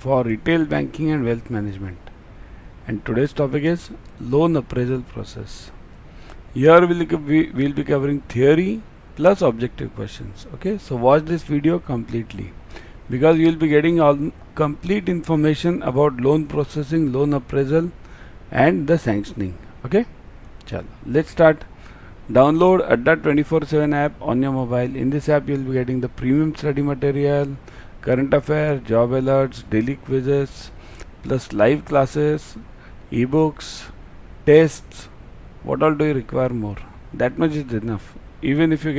for retail banking and wealth management. And today's topic is loan appraisal process. Here we'll be covering theory plus objective questions. Okay, so watch this video completely because you will be getting all complete information about loan processing, loan appraisal, and the sanctioning. Okay, chalo, let's start. Download Adda 24/7 app on your mobile. In this app, you will be getting the premium study material, current affairs, job alerts, daily quizzes, plus live classes, ebooks, tests. What all do you require more? That much is enough. Even if you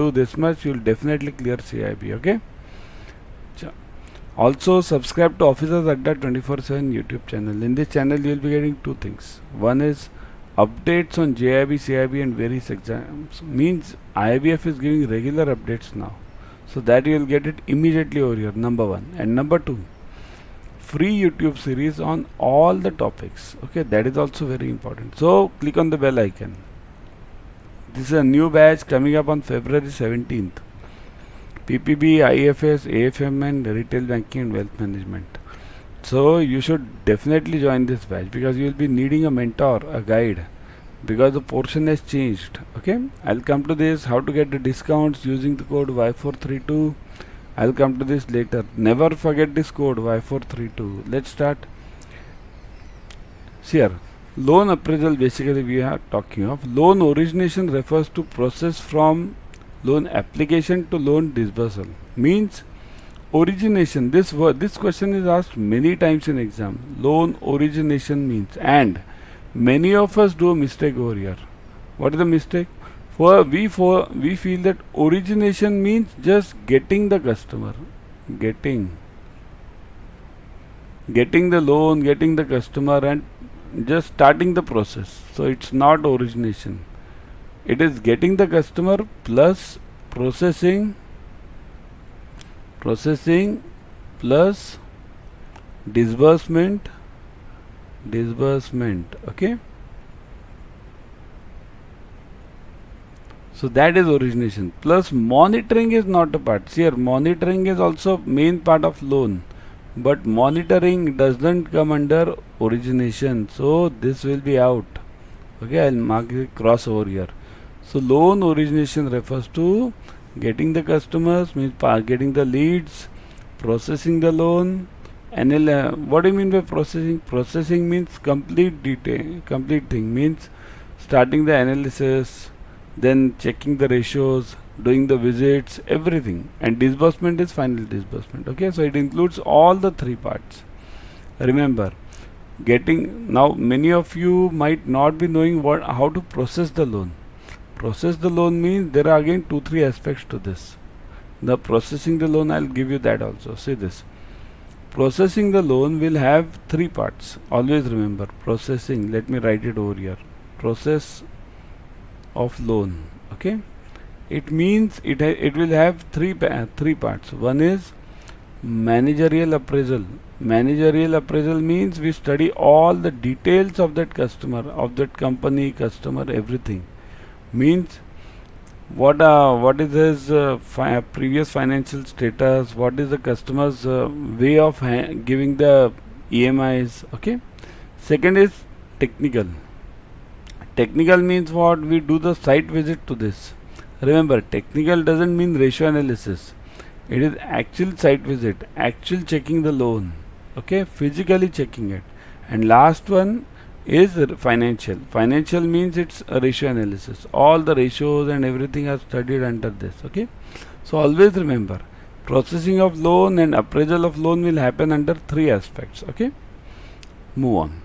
do this much, you will definitely clear CIB. Okay. Also subscribe to Officers Adda 24/7 YouTube channel. In this channel, you will be getting two things. One is updates on JAIIB, CIB and various exams. Means IIBF is giving regular updates now. So that you will get it immediately over here, number one. And number two, free YouTube series on all the topics. Okay, that is also very important. So click on the bell icon. This is a new batch coming up on February 17th. PPB, IFS, AFM and retail banking and wealth management. So you should definitely join this batch because you will be needing a mentor, a guide, because the portion has changed. Okay, I'll come to this, how to get the discounts using the code Y432. I'll come to this later. Never forget this code Y432. Let's start. Here, loan appraisal, basically we are talking of. Loan origination refers to process from loan application to loan disbursal. Means origination, this question is asked many times in exam. Loan origination means, and many of us do a mistake over here. What is the mistake? We feel that origination means just getting the customer, getting the loan, getting the customer and just starting the process. So it's not origination. It is getting the customer plus processing plus disbursement. Okay, so that is origination. Plus monitoring is not a part. See here, monitoring is also main part of loan, but monitoring doesn't come under origination, so this will be out. Okay, I'll mark the cross over here. So loan origination refers to getting the customers, means getting the leads, processing the loan. What do you mean by processing? Processing means complete thing, means starting the analysis, then checking the ratios, doing the visits, everything. And disbursement is final disbursement. Okay, so it includes all the three parts. Remember, now many of you might not be knowing how to process the loan. Process the loan means there are again 2-3 aspects to this. The processing the loan, I'll give you that also. See this. Processing the loan will have 3 parts. Always remember, processing, let me write it over here. Process of loan. Okay. It means it will have three parts. One is managerial appraisal. Managerial appraisal means we study all the details of that customer, of that company, customer, everything. Means what is his previous financial status, what is the customer's way of giving the EMIs. Okay. Second is technical. Technical means what? We do the site visit to this. Remember, technical doesn't mean ratio analysis. It is actual site visit, actual checking the loan. Okay, physically checking it. And last one is financial. Financial means it's a ratio analysis. All the ratios and everything are studied under this. Okay, so always remember, processing of loan and appraisal of loan will happen under 3 aspects. Okay, move on.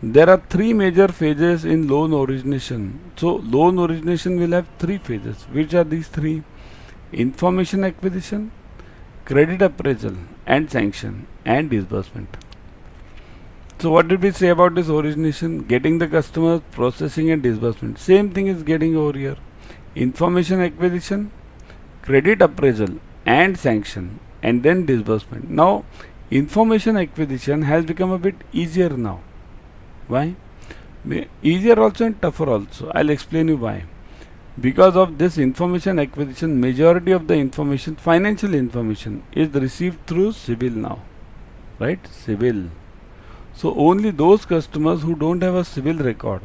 There are 3 major phases in loan origination. So loan origination will have 3 phases. Which are these 3? Information acquisition, credit appraisal and sanction and disbursement. So what did we say about this origination? Getting the customers, processing and disbursement. Same thing is getting over here. Information acquisition, credit appraisal and sanction and then disbursement. Now information acquisition has become a bit easier now. Why? Easier also and tougher also. I'll explain you why. Because of this information acquisition, majority of the information, financial information, is received through CIBIL now. right? Civil. So only those customers who don't have a civil record,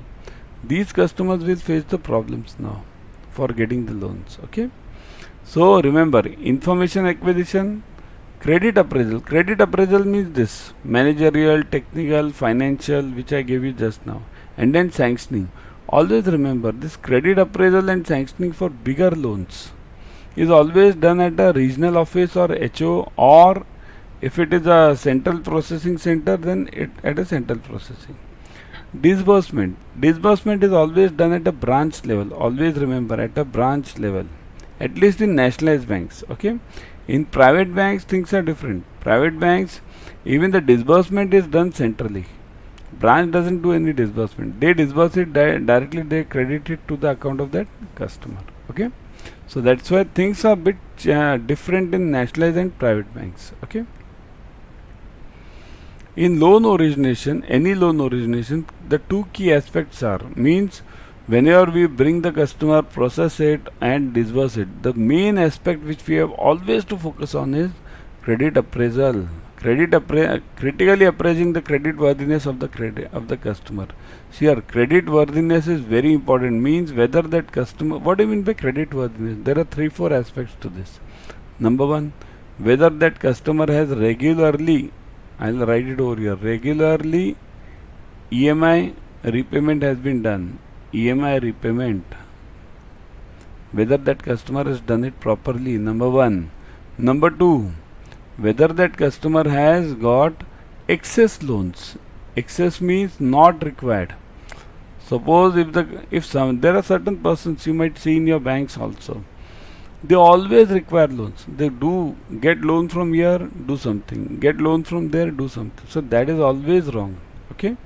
these customers will face the problems now for getting the loans. Okay. So remember, information acquisition, credit appraisal. Credit appraisal means this: managerial, technical, financial, which I gave you just now, and then sanctioning. Always remember, this credit appraisal and sanctioning for bigger loans is always done at a regional office or HO, or if it is a central processing center, then it at a central processing. Disbursement. Disbursement is always done at a branch level. Always remember, at a branch level. At least in nationalized banks. Okay. In private banks, things are different. Private banks, even the disbursement is done centrally. Branch doesn't do any disbursement. They disburse it directly. They credit it to the account of that customer. Okay. So that's why things are a bit different in nationalized and private banks. Okay. In loan origination, any loan origination, the two key aspects are, means whenever we bring the customer, process it and disburse it, the main aspect which we have always to focus on is credit appraisal. Critically appraising the credit worthiness of the customer. See, here credit worthiness is very important, means whether that customer, what do you mean by credit worthiness? There are 3-4 aspects to this. Number one, whether that customer has regularly, I'll write it over here, regularly EMI repayment has been done. EMI repayment, whether that customer has done it properly, number one. Number two, whether that customer has got excess loans. Excess means not required. Suppose there are certain persons you might see in your banks also, they always require loans. They do get loan from here, do something, get loan from there, do something. So that is always wrong. Okay.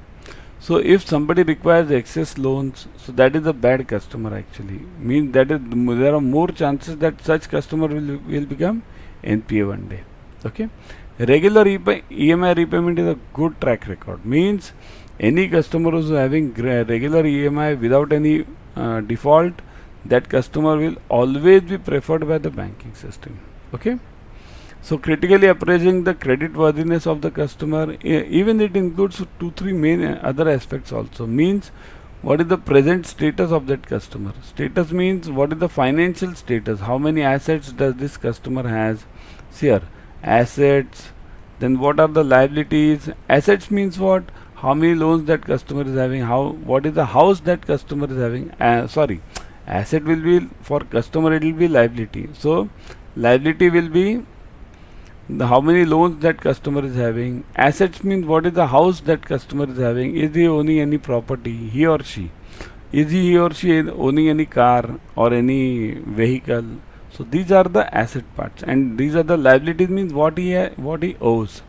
So if somebody requires excess loans, so that is a bad customer actually. Means that is, there are more chances that such customer will become NPA one day. Okay. Regular EMI repayment is a good track record. Means any customer who is having regular EMI without any default, that customer will always be preferred by the banking system. Okay. So critically appraising the credit worthiness of the customer, even it includes 2-3 main other aspects also. Means what is the present status of that customer? Status means what is the financial status? How many assets does this customer has? See here, assets. Then what are the liabilities? Assets means what? How many loans that customer is having? What is the house that customer is having? Asset will be for customer, it will be liability. So liability will be how many loans that customer is having. Assets means what is the house that customer is having. Is he owning any property, he or she? Is he or she owning any car or any vehicle? So these are the asset parts, and these are the liabilities, means what he owes.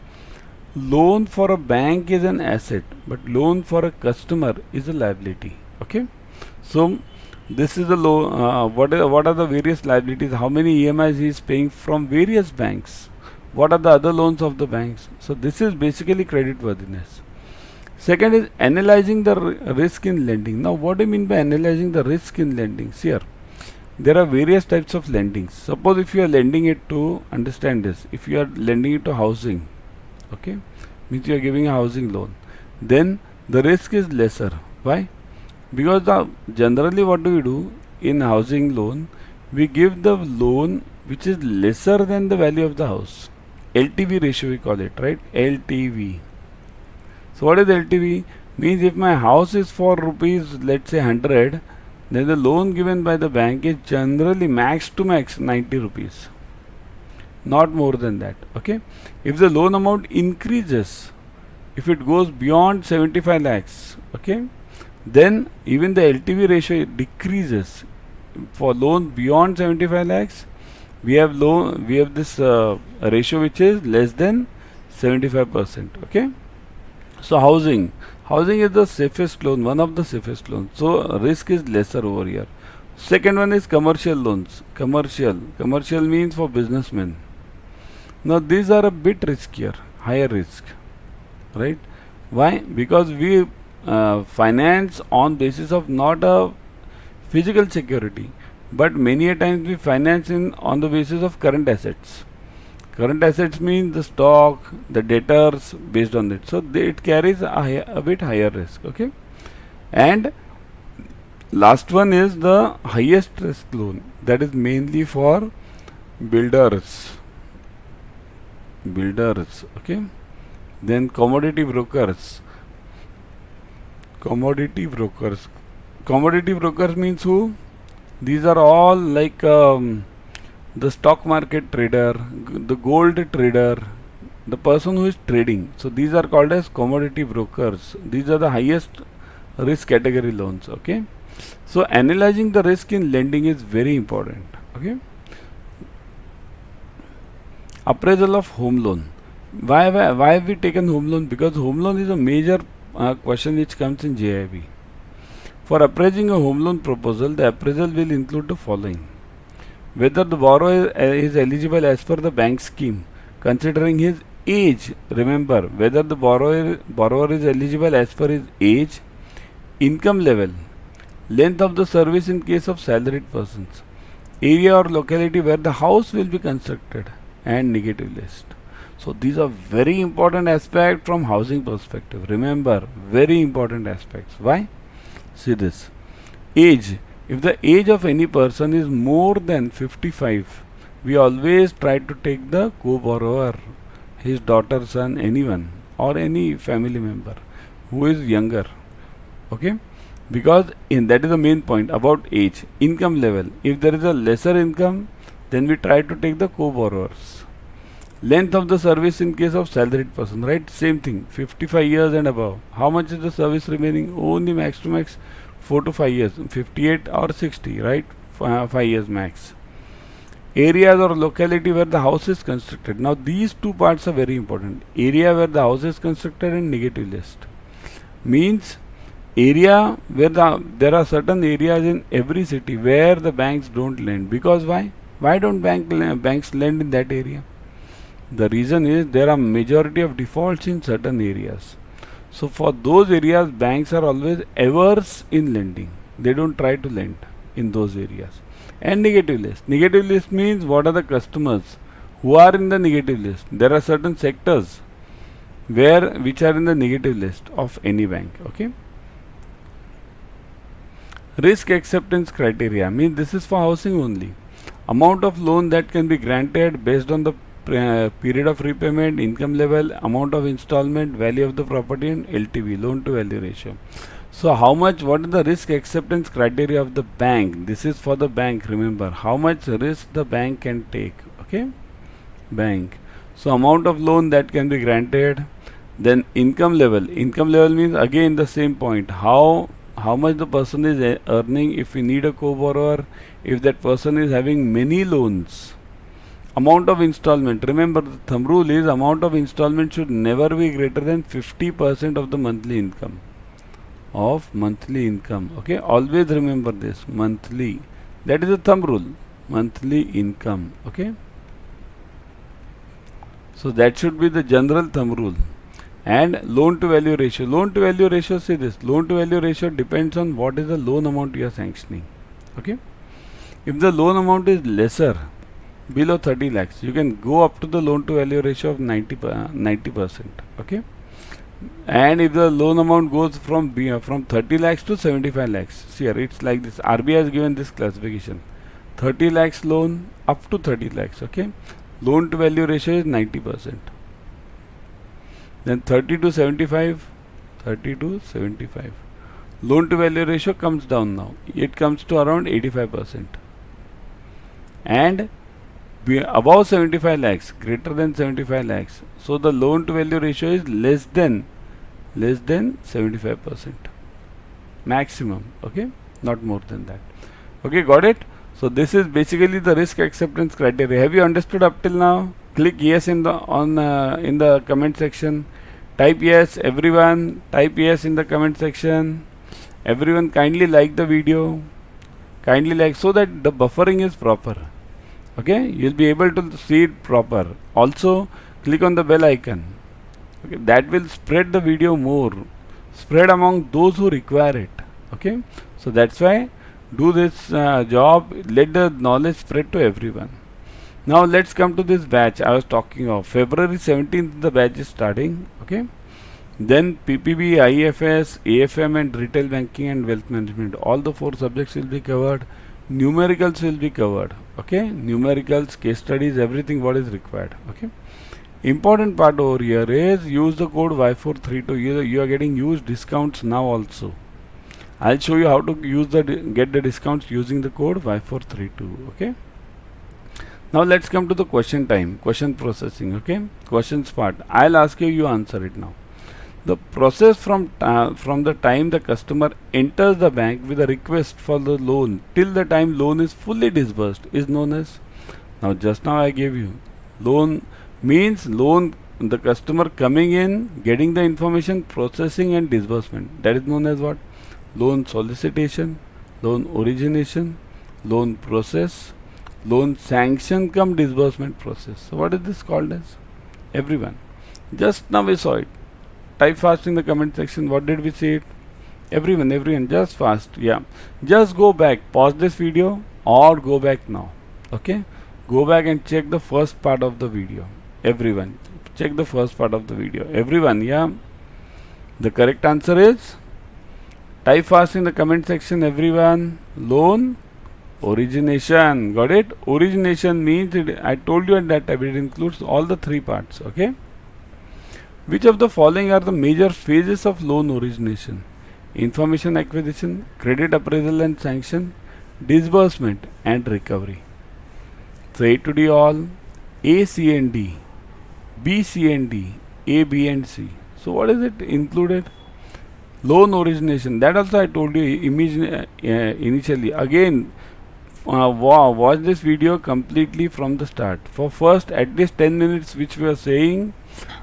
Loan for a bank is an asset, but loan for a customer is a liability. Okay. So this is the what are the various liabilities? How many EMIs he is paying from various banks? What are the other loans of the banks? So this is basically credit worthiness. Second is analyzing the risk in lending. Now what do you mean by analyzing the risk in lending? See here, there are various types of lending. Suppose if you are lending it to, understand this, if you are lending it to housing, okay, means you are giving a housing loan, then the risk is lesser. Why? Because generally what do we do in housing loan? We give the loan which is lesser than the value of the house. LTV ratio we call it, right? LTV. So what is LTV? Means if my house is for rupees, let's say 100, then the loan given by the bank is generally max to max 90 rupees. Not more than that. Okay. If the loan amount increases, if it goes beyond 75 lakhs, okay, then even the LTV ratio decreases. For loans beyond 75 lakhs, we have this ratio which is less than 75%. Okay. So housing is the safest loan, one of the safest loans. So risk is lesser over here. Second one is commercial loans. Commercial means for businessmen. Now these are a bit riskier, higher risk, right? Why? Because we finance on basis of not a physical security, but many a times we finance on the basis of current assets. Current assets means the stock, the debtors based on it. So it carries a bit higher risk. Okay. And last one is the highest risk loan, that is mainly for builders. Okay. Then commodity brokers. Commodity brokers means who? These are all like the stock market trader, the gold trader, the person who is trading. So these are called as commodity brokers. These are the highest risk category loans. Okay. So analyzing the risk in lending is very important. Okay. Appraisal of home loan. Why have we taken home loan? Because home loan is a major question which comes in JAIIB. For appraising a home loan proposal, the appraisal will include the following: whether the borrower is eligible as per the bank scheme, considering his age. Remember, whether the borrower is eligible as per his age, income level, length of the service in case of salaried persons, area or locality where the house will be constructed, and negative list. So these are very important aspects from housing perspective. Remember, very important aspects. Why? See this. Age. If the age of any person is more than 55, we always try to take the co-borrower, his daughter, son, anyone, or any family member who is younger. Okay? Because that is the main point about age. Income level. If there is a lesser income, then we try to take the co-borrowers. Length of the service in case of salaried person, right? Same thing, 55 years and above. How much is the service remaining? Only max to max 4 to 5 years, 58 or 60, right? 5 years max. Areas or locality where the house is constructed. Now these two parts are very important. Area where the house is constructed and negative list. Means area where there are certain areas in every city where the banks don't lend. Because why? Why don't banks lend in that area? The reason is there are majority of defaults in certain areas. So for those areas, banks are always averse in lending. They don't try to lend in those areas. And negative list. Negative list means what are the customers who are in the negative list. There are certain sectors which are in the negative list of any bank. Okay. Risk acceptance criteria means this is for housing only. Amount of loan that can be granted based on the period of repayment, income level, amount of installment, value of the property, and LTV, loan to value ratio. So how much, what is the risk acceptance criteria of the bank? This is for the bank, remember, how much risk the bank can take. Okay, bank. So amount of loan that can be granted, then income level means again the same point, how much the person is earning, if we need a co-borrower, if that person is having many loans. Amount of installment. Remember, the thumb rule is amount of installment should never be greater than 50% of the monthly income. Okay, always remember this, monthly. That is the thumb rule, monthly income. Okay, so that should be the general thumb rule. And loan to value ratio. See this, loan to value ratio depends on what is the loan amount you are sanctioning. Okay, if the loan amount is lesser, below 30 lakhs, you can go up to the loan to value ratio of 90%. Okay, and if the loan amount goes from 30 lakhs to 75 lakhs, see here it's like this. RBI has given this classification: 30 lakhs loan up to 30 lakhs. Okay, loan to value ratio is 90%. Then 30 to 75, loan to value ratio comes down now. It comes to around 85%. And above 75 lakhs, greater than 75 lakhs, so the loan to value ratio is less than 75% maximum. Okay, not more than that. Okay, got it? So this is basically the risk acceptance criteria. Have you understood up till now? Click yes in the comment section. Type yes, everyone. Type yes in the comment section. Everyone kindly like the video. Kindly like, so that the buffering is proper. Okay, you'll be able to see it proper. Also, click on the bell icon. Okay, that will spread the video more, spread among those who require it. Okay, so that's why do this job. Let the knowledge spread to everyone. Now let's come to this batch I was talking of. February 17th the batch is starting. Okay. Then PPB, IFS, AFM and retail banking and wealth management. All the 4 subjects will be covered. Numericals will be covered. Okay. Numericals, case studies, everything what is required. Okay. Important part over here is use the code Y432. You are getting huge discounts now also. I'll show you how to use get the discounts using the code Y432. Okay. Now let's come to the question time, question processing. Okay. Questions part. I'll ask you, you answer it now. The process from the time the customer enters the bank with a request for the loan till the time loan is fully disbursed is known as. Now just now I gave you loan means loan, the customer coming in, getting the information, processing and disbursement. That is known as what? Loan solicitation, loan origination, loan process, loan sanction come disbursement process. So what is this called as? Everyone. Just now we saw it. Type fast in the comment section. What did we see it? Everyone, just fast. Yeah. Just go back. Pause this video or go back now. Okay. Go back and check the first part of the video. Everyone. Check the first part of the video. Everyone, yeah. The correct answer is, type fast in the comment section, everyone. Loan origination. Got it? Origination means, I told you at that time, it includes all the 3 parts. Okay. Which of the following are the major phases of loan origination? Information acquisition, credit appraisal and sanction, disbursement and recovery. So A to D all, A, C and D, B, C and D, A, B and C. So what is it included? Loan origination. That also I told you initially. Again, watch this video completely from the start. For first at least 10 minutes which we are saying,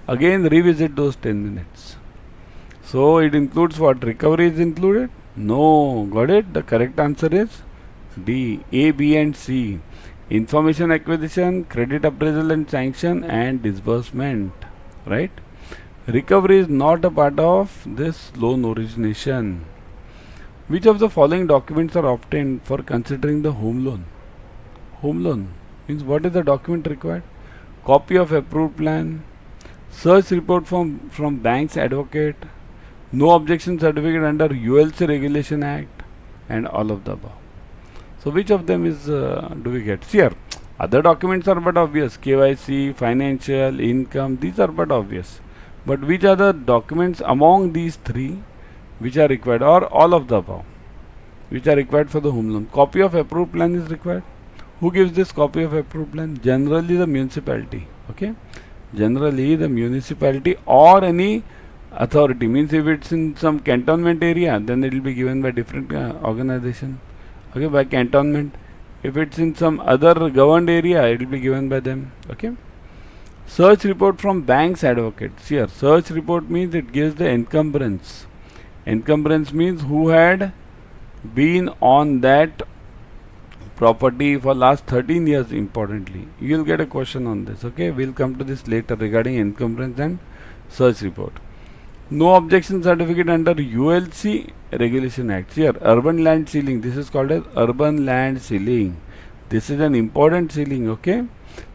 again revisit those 10 minutes. So it includes what? Recovery is included? No. Got it? The correct answer is D. A, B and C. Information acquisition, credit appraisal and sanction and disbursement. Right? Recovery is not a part of this loan origination. Which of the following documents are obtained for considering the home loan? Home loan means what is the document required? Copy of approved plan, search report from bank's advocate, no objection certificate under ULC Regulation Act, and all of the above. So which of them is do we get? See here, other documents are but obvious. KYC, financial, income, these are but obvious. But which are the documents among these 3 which are required, or all of the above which are required for the home loan? Copy of approved plan is required. Who gives this copy of approved plan? Generally the municipality. Okay. Generally the municipality or any authority. Means if it's in some cantonment area, then it will be given by different organization. Okay, by cantonment. If it's in some other governed area, it will be given by them. Okay. Search report from bank's advocate. See here, search report means it gives the encumbrance. Encumbrance means who had been on that property for last 13 years. Importantly, you will get a question on this. Okay, we'll come to this later regarding encumbrance and search report. No objection certificate under ULC Regulation Act. Here, urban land ceiling. This is called as urban land ceiling. This is an important ceiling. Okay,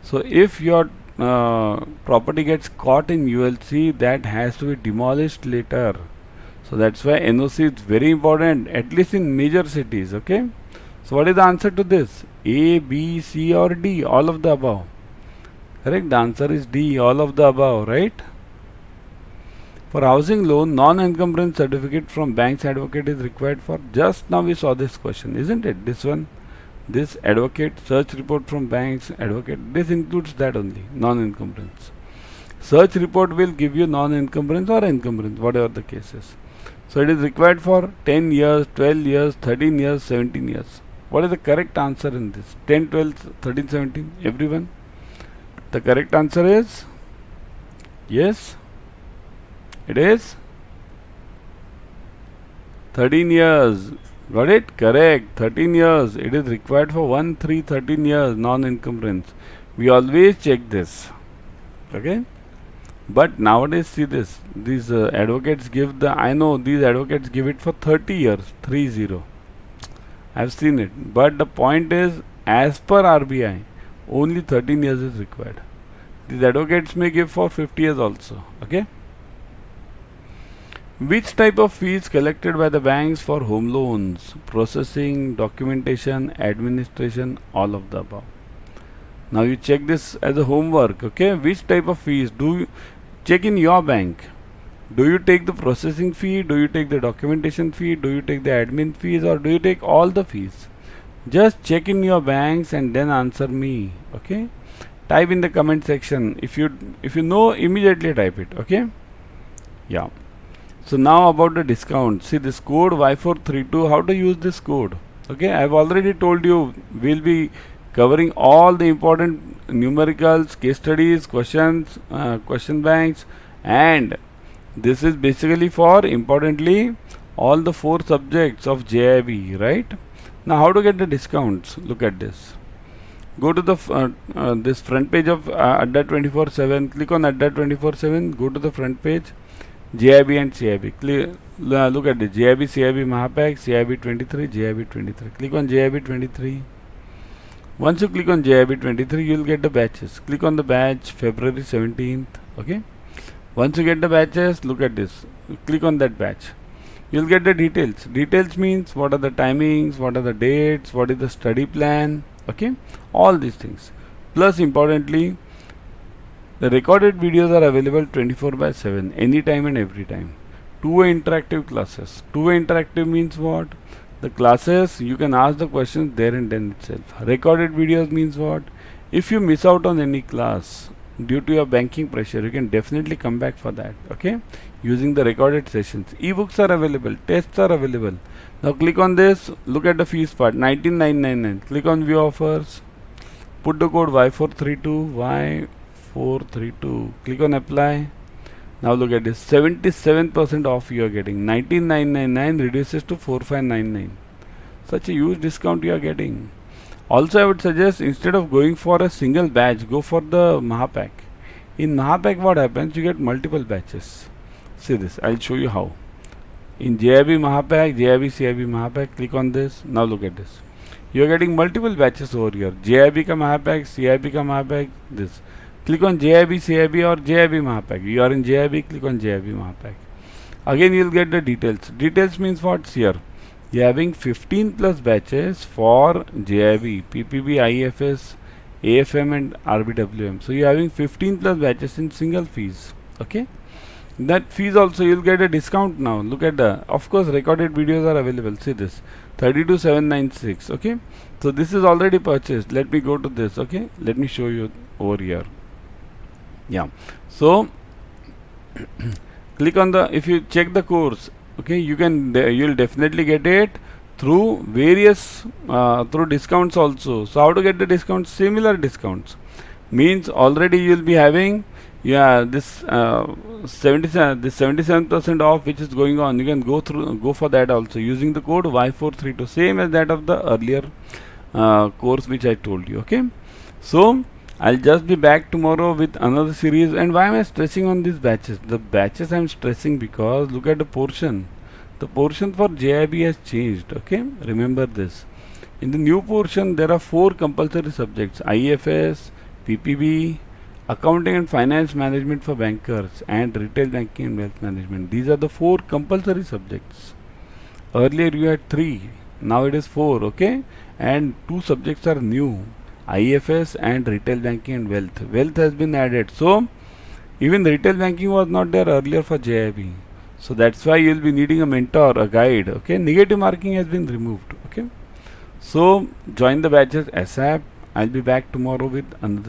so if your property gets caught in ULC, that has to be demolished later. So that's why NOC is very important, at least in major cities. Okay. So what is the answer to this? A, B, C or D? All of the above. Correct? The answer is D, all of the above, right? For housing loan, non-encumbrance certificate from bank's advocate is required for. Just now we saw this question, isn't it? This one, this advocate, search report from bank's advocate, this includes that only, non-encumbrance. Search report will give you non-encumbrance or encumbrance, whatever the case is. So it is required for 10 years, 12 years, 13 years, 17 years. What is the correct answer in this? 10, 12, 13, 17, everyone? The correct answer is, yes, it is 13 years. Got it? Correct. 13 years. It is required for 1, 3, 13 years non-encumbrance. We always check this. Okay? But nowadays, see this. These advocates give the, I know these advocates give it for 30 years. 30. I've seen it. But the point is, as per RBI, only 13 years is required. These advocates may give for 50 years also. Okay. Which type of fees collected by the banks for home loans? Processing, documentation, administration, all of the above. Now you check this as a homework. Okay. Which type of fees do you check in your bank? Do you take the processing fee? Do you take the documentation fee? Do you take the admin fees, or do you take all the fees? Just check in your banks and then answer me. Okay. Type in the comment section. If you know, immediately type it. Okay. Yeah. So now about the discount. See this code Y432. How to use this code? Okay. I have already told you. We'll be covering all the important numericals, case studies, questions, question banks, and this is basically for, importantly, all the 4 subjects of JAIIB, right? Now how to get the discounts? Look at this. Go to the this front page of Adda 24/7. Click on Adda 24/7. Go to the front page. JAIIB and CIB. Look at this. JAIIB, CIB, Mahapack, CIB 23, JAIIB 23. Click on JAIIB 23. Once you click on JAIIB 23, you will get the batches. Click on the batch February 17th. Okay. Once you get the batches, look at this. Click on that batch. You'll get the details. Details means what are the timings, what are the dates, what is the study plan. Okay. All these things. Plus, importantly, the recorded videos are available 24/7, anytime and every time. 2-way interactive classes. 2-way interactive means what? The classes, you can ask the questions there and then itself. Recorded videos means what? If you miss out on any class due to your banking pressure, you can definitely come back for that. Okay, using the recorded sessions. Ebooks are available, tests are available. Now click on this, look at the fees part, 19,999. Click on view offers, put the code Y432, click on apply. Now look at this, 77% off you are getting. 19,999 reduces to 4,599. Such a huge discount you are getting. Also, I would suggest, instead of going for a single batch, go for the Mahapack. In Mahapack, what happens? You get multiple batches. See this, I'll show you how. In JAIIB Mahapack, JAIIB CIB Mahapack, click on this. Now look at this. You are getting multiple batches over here. JAIIB ka Mahapack, CIB ka Mahapack, this. Click on JAIIB, CIB or JAIIB Mahapack. You are in JAIIB, click on JAIIB Mahapack. Again, you will get the details. Details means what? Here. You are having 15 plus batches for JAIIB, PPB, IFS, AFM and RBWM. So you are having 15 plus batches in single fees. Okay. That fees also you will get a discount now. Look at the, of course, recorded videos are available. See this, 32,796. Okay. So this is already purchased. Let me go to this. Okay. Let me show you over here. Yeah. So click on the, if you check the course, okay, you can, you'll definitely get it through various through discounts also. So how to get the discounts? Similar discounts means already you'll be having, yeah, this 77% off which is going on. You can go for that also using the code Y432, same as that of the earlier course which I told you. Okay. So I'll just be back tomorrow with another series. And why am I stressing on these batches? The batches I'm stressing because look at the portion. The portion for JAIIB has changed. Okay, remember this. In the new portion, there are 4 compulsory subjects: IFS, PPB, Accounting and Finance Management for Bankers, and Retail Banking and Wealth Management. These are the 4 compulsory subjects. Earlier you had 3, now it is 4. Okay, and 2 subjects are new: IFS and Retail Banking and Wealth. Wealth has been added. So even Retail Banking was not there earlier for JAIIB. So that's why you will be needing a mentor, a guide. Okay, negative marking has been removed. Okay, so join the batches ASAP. I'll be back tomorrow with another